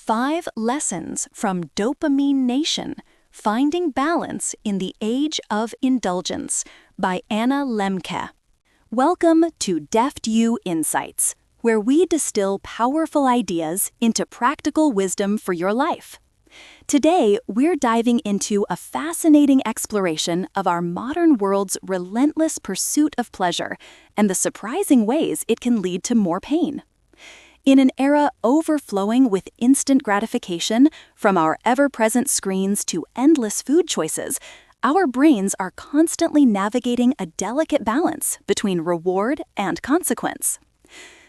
5 Lessons from Dopamine Nation, Finding Balance in the Age of Indulgence by Anna Lembke. Welcome to DeftU Insights, where we distill powerful ideas into practical wisdom for your life. Today, we're diving into a fascinating exploration of our modern world's relentless pursuit of pleasure and the surprising ways it can lead to more pain. In an era overflowing with instant gratification, from our ever-present screens to endless food choices, our brains are constantly navigating a delicate balance between reward and consequence.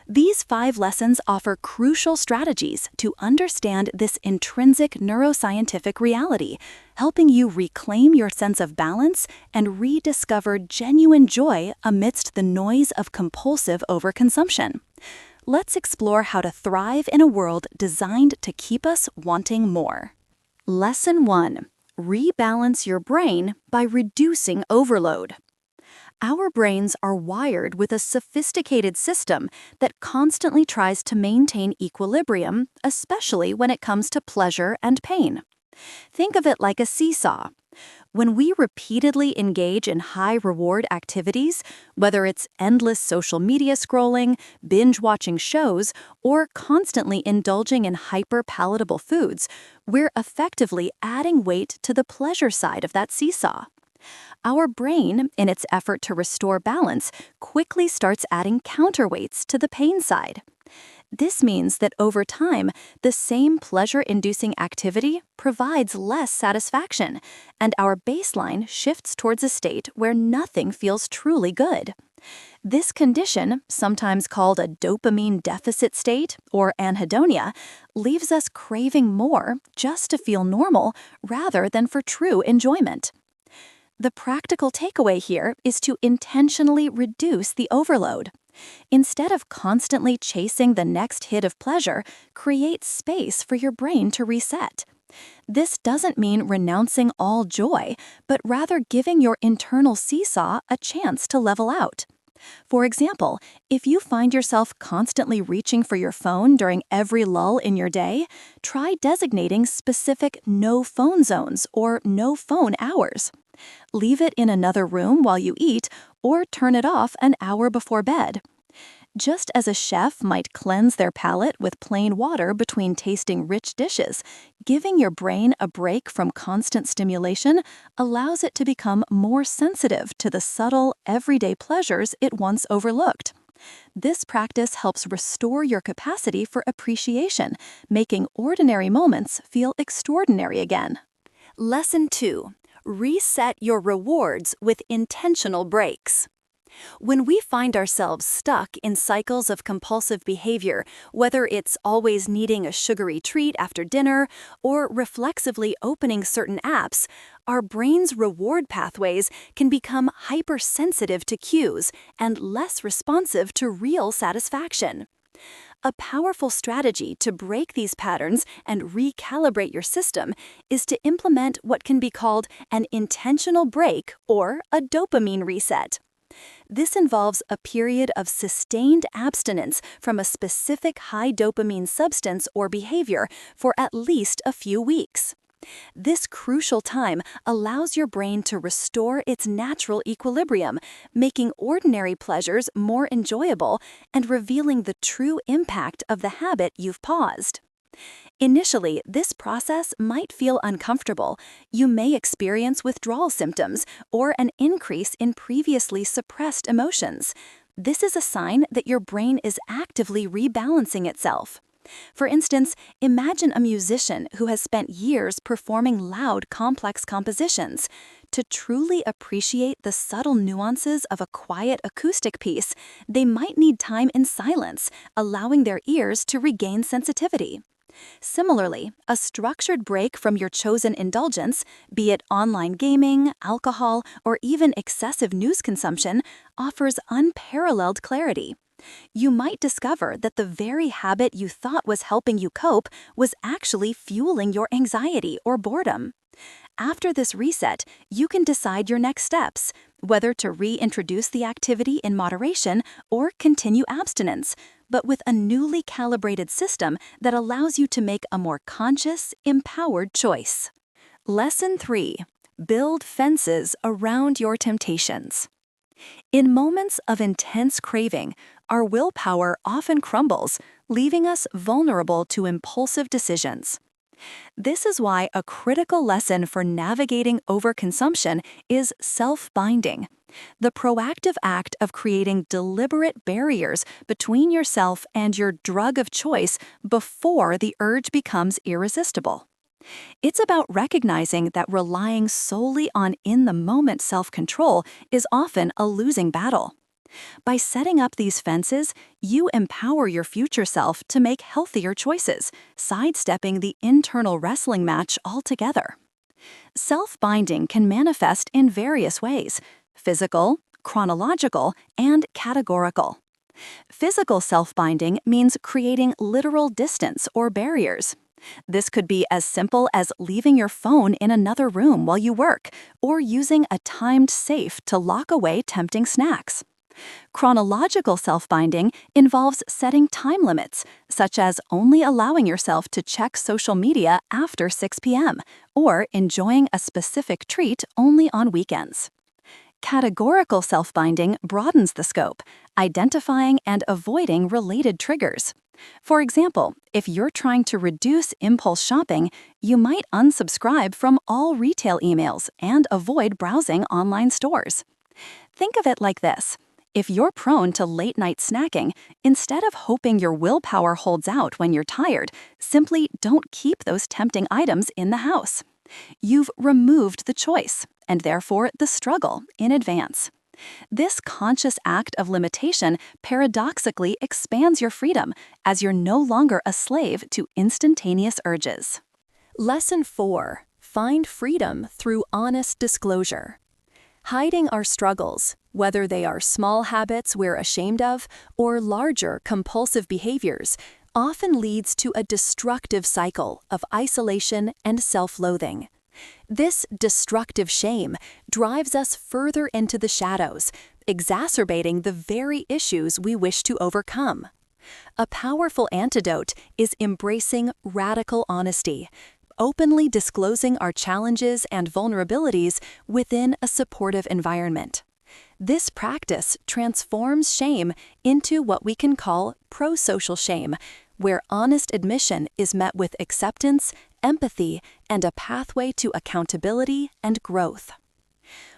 These 5 lessons offer crucial strategies to understand this intrinsic neuroscientific reality, helping you reclaim your sense of balance and rediscover genuine joy amidst the noise of compulsive overconsumption. Let's explore how to thrive in a world designed to keep us wanting more. Lesson 1. Rebalance your brain by reducing overload. Our brains are wired with a sophisticated system that constantly tries to maintain equilibrium, especially when it comes to pleasure and pain. Think of it like a seesaw. When we repeatedly engage in high-reward activities, whether it's endless social media scrolling, binge-watching shows, or constantly indulging in hyper-palatable foods, we're effectively adding weight to the pleasure side of that seesaw. Our brain, in its effort to restore balance, quickly starts adding counterweights to the pain side. This means that over time, the same pleasure-inducing activity provides less satisfaction, and our baseline shifts towards a state where nothing feels truly good. This condition, sometimes called a dopamine deficit state or anhedonia, leaves us craving more just to feel normal rather than for true enjoyment. The practical takeaway here is to intentionally reduce the overload. Instead of constantly chasing the next hit of pleasure, create space for your brain to reset. This doesn't mean renouncing all joy, but rather giving your internal seesaw a chance to level out. For example, if you find yourself constantly reaching for your phone during every lull in your day, try designating specific no-phone zones or no-phone hours. Leave it in another room while you eat, or turn it off an hour before bed. Just as a chef might cleanse their palate with plain water between tasting rich dishes, giving your brain a break from constant stimulation allows it to become more sensitive to the subtle, everyday pleasures it once overlooked. This practice helps restore your capacity for appreciation, making ordinary moments feel extraordinary again. Lesson 2. Reset your rewards with intentional breaks. When we find ourselves stuck in cycles of compulsive behavior, whether it's always needing a sugary treat after dinner or reflexively opening certain apps, our brain's reward pathways can become hypersensitive to cues and less responsive to real satisfaction. A powerful strategy to break these patterns and recalibrate your system is to implement what can be called an intentional break or a dopamine reset. This involves a period of sustained abstinence from a specific high dopamine substance or behavior for at least a few weeks. This crucial time allows your brain to restore its natural equilibrium, making ordinary pleasures more enjoyable and revealing the true impact of the habit you've paused. Initially, this process might feel uncomfortable. You may experience withdrawal symptoms or an increase in previously suppressed emotions. This is a sign that your brain is actively rebalancing itself. For instance, imagine a musician who has spent years performing loud, complex compositions. To truly appreciate the subtle nuances of a quiet acoustic piece, they might need time in silence, allowing their ears to regain sensitivity. Similarly, a structured break from your chosen indulgence, be it online gaming, alcohol, or even excessive news consumption, offers unparalleled clarity. You might discover that the very habit you thought was helping you cope was actually fueling your anxiety or boredom. After this reset, you can decide your next steps, whether to reintroduce the activity in moderation or continue abstinence, but with a newly calibrated system that allows you to make a more conscious, empowered choice. Lesson 3. Build fences around your temptations. In moments of intense craving, our willpower often crumbles, leaving us vulnerable to impulsive decisions. This is why a critical lesson for navigating overconsumption is self-binding, the proactive act of creating deliberate barriers between yourself and your drug of choice before the urge becomes irresistible. It's about recognizing that relying solely on in-the-moment self-control is often a losing battle. By setting up these fences, you empower your future self to make healthier choices, sidestepping the internal wrestling match altogether. Self-binding can manifest in various ways: physical, chronological, and categorical. Physical self-binding means creating literal distance or barriers. This could be as simple as leaving your phone in another room while you work, or using a timed safe to lock away tempting snacks. Chronological self-binding involves setting time limits, such as only allowing yourself to check social media after 6 p.m., or enjoying a specific treat only on weekends. Categorical self-binding broadens the scope, identifying and avoiding related triggers. For example, if you're trying to reduce impulse shopping, you might unsubscribe from all retail emails and avoid browsing online stores. Think of it like this. If you're prone to late-night snacking, instead of hoping your willpower holds out when you're tired, simply don't keep those tempting items in the house. You've removed the choice, and therefore the struggle, in advance. This conscious act of limitation paradoxically expands your freedom, as you're no longer a slave to instantaneous urges. Lesson 4. Find freedom through honest disclosure. Hiding our struggles, whether they are small habits we're ashamed of or larger compulsive behaviors, often leads to a destructive cycle of isolation and self-loathing. This destructive shame drives us further into the shadows, exacerbating the very issues we wish to overcome. A powerful antidote is embracing radical honesty, openly disclosing our challenges and vulnerabilities within a supportive environment. This practice transforms shame into what we can call pro-social shame, where honest admission is met with acceptance, empathy, and a pathway to accountability and growth.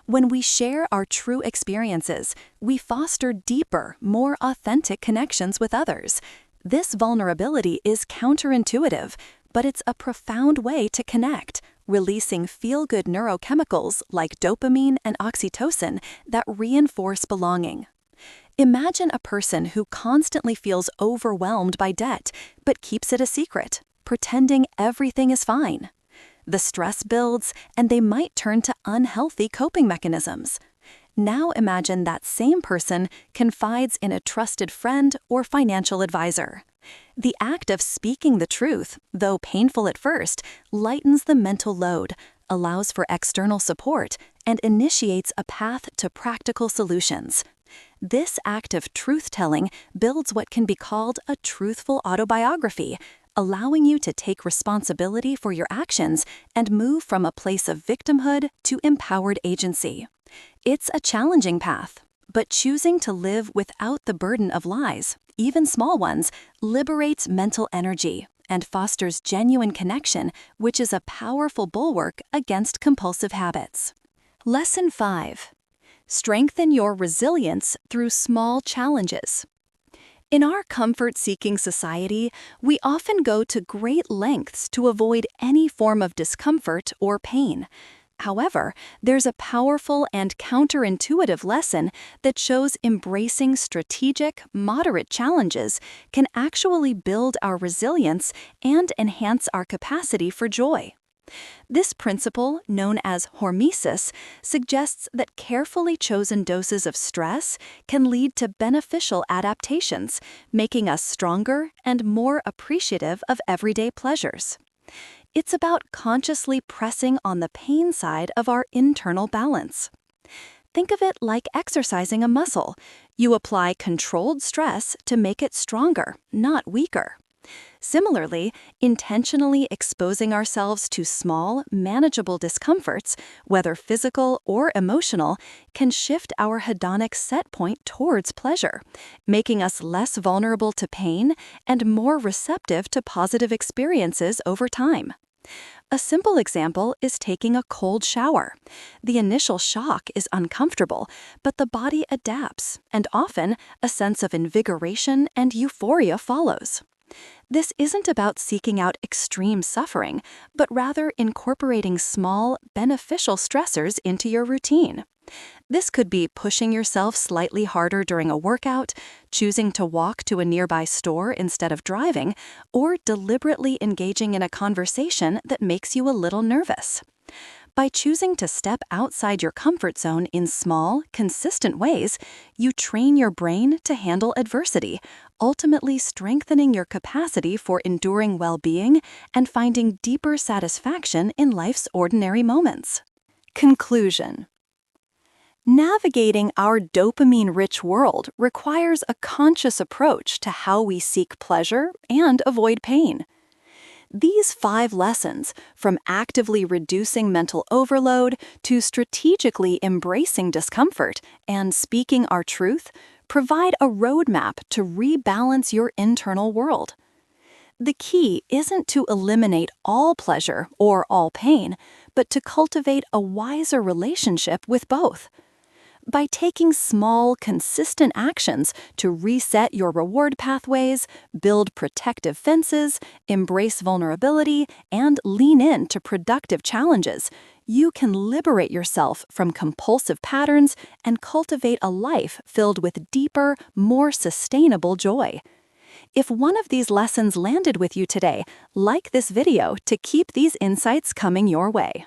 When we share our true experiences, we foster deeper, more authentic connections with others. This vulnerability is counterintuitive, but it's a profound way to connect, releasing feel-good neurochemicals like dopamine and oxytocin that reinforce belonging. Imagine a person who constantly feels overwhelmed by debt, but keeps it a secret, pretending everything is fine. The stress builds, and they might turn to unhealthy coping mechanisms. Now imagine that same person confides in a trusted friend or financial advisor. The act of speaking the truth, though painful at first, lightens the mental load, allows for external support, and initiates a path to practical solutions. This act of truth-telling builds what can be called a truthful autobiography, allowing you to take responsibility for your actions and move from a place of victimhood to empowered agency. It's a challenging path, but choosing to live without the burden of lies, even small ones, liberates mental energy and fosters genuine connection, which is a powerful bulwark against compulsive habits. Lesson 5. Strengthen your resilience through small challenges. In our comfort-seeking society, we often go to great lengths to avoid any form of discomfort or pain. However, there's a powerful and counterintuitive lesson that shows embracing strategic, moderate challenges can actually build our resilience and enhance our capacity for joy. This principle, known as hormesis, suggests that carefully chosen doses of stress can lead to beneficial adaptations, making us stronger and more appreciative of everyday pleasures. It's about consciously pressing on the pain side of our internal balance. Think of it like exercising a muscle. You apply controlled stress to make it stronger, not weaker. Similarly, intentionally exposing ourselves to small, manageable discomforts, whether physical or emotional, can shift our hedonic set point towards pleasure, making us less vulnerable to pain and more receptive to positive experiences over time. A simple example is taking a cold shower. The initial shock is uncomfortable, but the body adapts, and often a sense of invigoration and euphoria follows. This isn't about seeking out extreme suffering, but rather incorporating small, beneficial stressors into your routine. This could be pushing yourself slightly harder during a workout, choosing to walk to a nearby store instead of driving, or deliberately engaging in a conversation that makes you a little nervous. By choosing to step outside your comfort zone in small, consistent ways, you train your brain to handle adversity, ultimately strengthening your capacity for enduring well-being and finding deeper satisfaction in life's ordinary moments. Conclusion. Navigating our dopamine-rich world requires a conscious approach to how we seek pleasure and avoid pain. These 5 lessons, from actively reducing mental overload to strategically embracing discomfort and speaking our truth, provide a roadmap to rebalance your internal world. The key isn't to eliminate all pleasure or all pain, but to cultivate a wiser relationship with both. By taking small, consistent actions to reset your reward pathways, build protective fences, embrace vulnerability, and lean into productive challenges, you can liberate yourself from compulsive patterns and cultivate a life filled with deeper, more sustainable joy. If one of these lessons landed with you today, like this video to keep these insights coming your way.